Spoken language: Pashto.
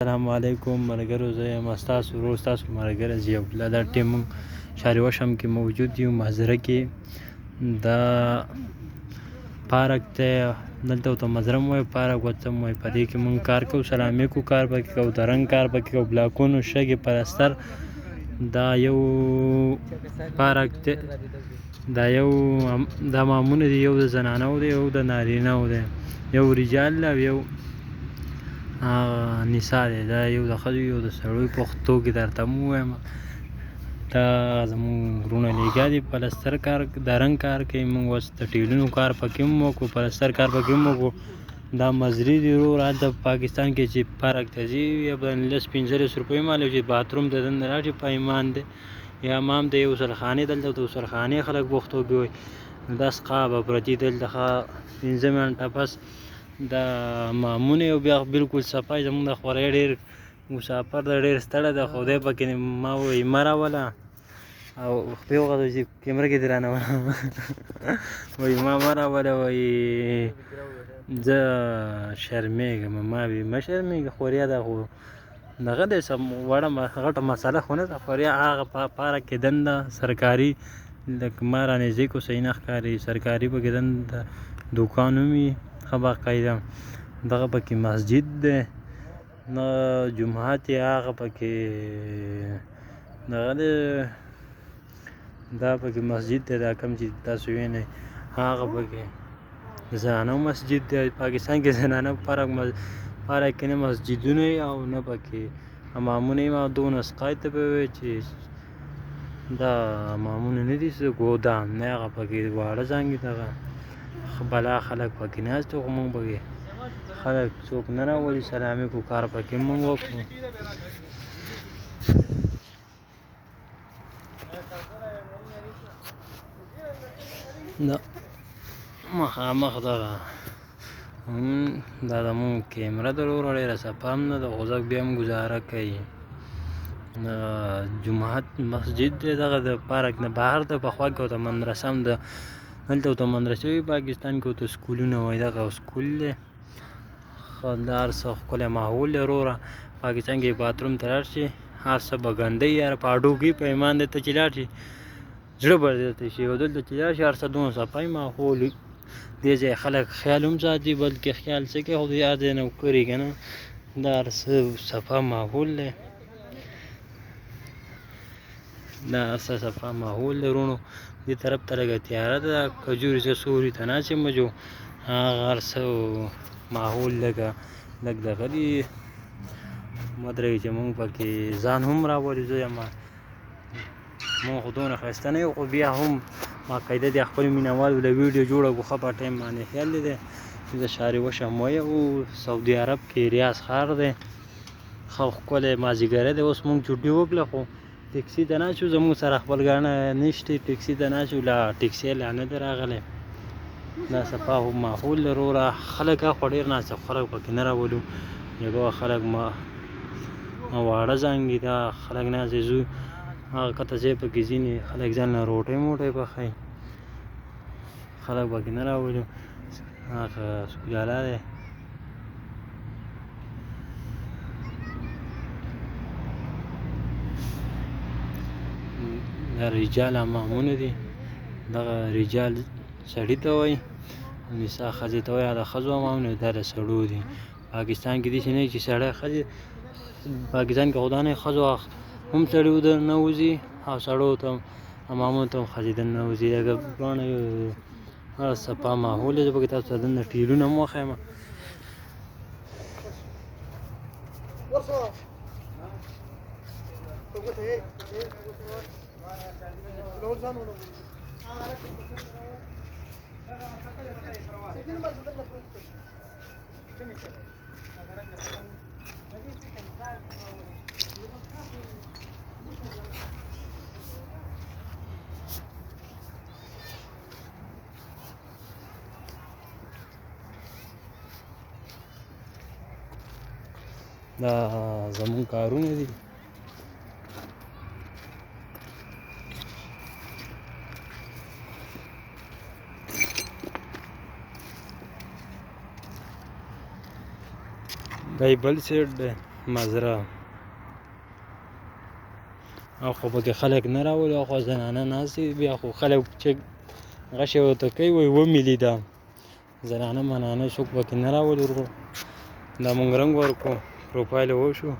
السلام علیکم ملګرو، زه یم ستاسو ورور ستاسو ملګری ضیاء الله. دا ټیم موږ شاروشم کې موجود یو، مزره کې. دا پارک دی، دلته ورته مزره هم وایي، پارک ورته هم وایي. په دې کې موږ کار کوو، سرامیکو کار پکې کوو، د رنګ کار پکې کوو، بلاکونو، شګې، پلستر. دا یو پارک دی، دا مامونه دي، یو د زنانو دی، یو د نارینه‌و دی، یو رجال دی او یو نساء دی. دا یو د ښځو یو د سړیو پښتو کې درته هم ووایم. دا زموږ وروڼه لیګا دي، پلستر کار، د رنګ کار کوي. موږ اوس د ټیلونو کار پکې هم وکړو، پلستر کار پکې هم وکړو. دا مزري دي ورور، هلته پاکستان کې چې پارک ته ځي، یا به 15 روپۍ مالي چې باتروم ته دننه راشي، پایمان دی یا حمام دی. یو غسلخانې دلته، د غسلخانې خلک بوختوبې وایي. دا سقا به پرتې دلته 15 منټه پس دا مامونه یو بیا بالکل صفای. زمونږ د خورۍ ډېر مسافر ده، ډېر ستړی ده، خو دی پکې ما ووایي مه راوله، او خپې وغځوي چې کیمره کې دې رانه وایي ما مه راوله، وایي زه شرمېږم. ما وایي مه شرمېږه، خوریا ده خو دغه دی، وړه غټه مسله خو نه ده. خوریا هغه پارک کې دنده سرکاري، لکه ما رانږدې کړو صحیح نه ښکاري، سرکاري پکې دنده دوکان هم وي ښه باقاعده. دغه پکې مسجد دی، نه جومات یې هغه پکې دغه دی، دا پکې مسجد دی، دا کوم چې تاسو وینئ هغه پکې زنانو مسجد دی. پاکستان کې زنانو پارک کې نه مسجدونه وي او نه پکې حمامونه وي. ما دونه سقای ته به ووایي چې دا حمامونه نه دي، ګودام نه، هغه پکې واړه زانګې دغه بلا خلک پکې ناست وو، خو موږ پکې خلک څوک نه راولي، سرامیکو کار پکې موږ وکړو. دا مخامخ دغه دا زموږ کیمره ده وروره، ډېره صفا هم نه ده، خو ځکه بیا هم ګزاره کوي. جومات مسجد دی، دغه د پارک نه بهر ده، په خوا کې ورته مدرسه هم ده، دلته ورته مدرسې وي، پاکستان کې ورته سکولونه وایي. دغه سکول دی، ښه دا هر څه ښکلی ماحول دی وروره. پاکستان کې باتروم ته لاړ شي، هر څه به ګندۍ یاره په هډو کې، په ایمان دی ته چې لاړ شي زړه به درته شي، او دلته چې لاړ شي هر څه دونه صفای ماحول وي. دې ځای خلک خیال هم ساتي، بلکې خیال څه کوي، خو د هر ځای نه وکړي که نه، دا هر څه صفا ماحول دی، دا هر څه صفا ماحول دی وروڼو. دې طرف ته لږه تیاره ده، کجوري څه سوري ته ناست یم جو، هغه هر څه ماحول لږه لږ دغه دي، مدرئ چې مونږ پکې ځان هم راولي. زه یم مونږ خو دونه ښایسته نه یو، خو بیا هم باقاعده د خپل مینهوالو له ویډیو جوړه کړو، ښه په ټایم باندې خیال دی. د شاروشم وایي، او سعودي عرب کې ریاض ښار دی، ښه ښکلی مازدیګری دی. اوس مونږ چوټي وکړه، خو ټکسي ته ناست شو، زمونږ سره خپل ګاڼه نشته، ټکسي ته ناست شو، لا ټکسي لا نه دی راغلی. دا صفا ماحول دی وروره، خلک خو ډېر ناست دي، خلک پکې نه راولو. یوه خلک واړه زانګې دا خلک ناست دي، زو هغه کته ځای پکې ځینې خلک ځان له روټۍ موټۍ پخوي، خلک پکې نه راولو. هغه سکولالا دی، دا رجال حمامونه دي، دغه رجال سړي ته وایي، نساء ښځې ته وایي. دا ښځو حمامونه، دا د سړو دي. پاکستان کې داسې نه وي چې سړی ښځې، پاکستان کې خو دا نه وي، ښځو هم سړي دننه وځي او سړو ته هم حمامونو ته هم ښځې دننه وځي. لکه دواړه هغه صفا ماحول دی. زه پکې تاسو ته دننه ټیلونه هم وښیم. دا زموږ کارونه دي. دا بل سیټ دی، مزرعه او خو پکې خلک نه راولي او خو زنانه ناستې بیا خو خلک چې غشې ورته کوي وایي ومې لیده زنانه منانه څوک پکې نه راولي ورو دا مونږ رنګ ورکړو پروفایل یې وشو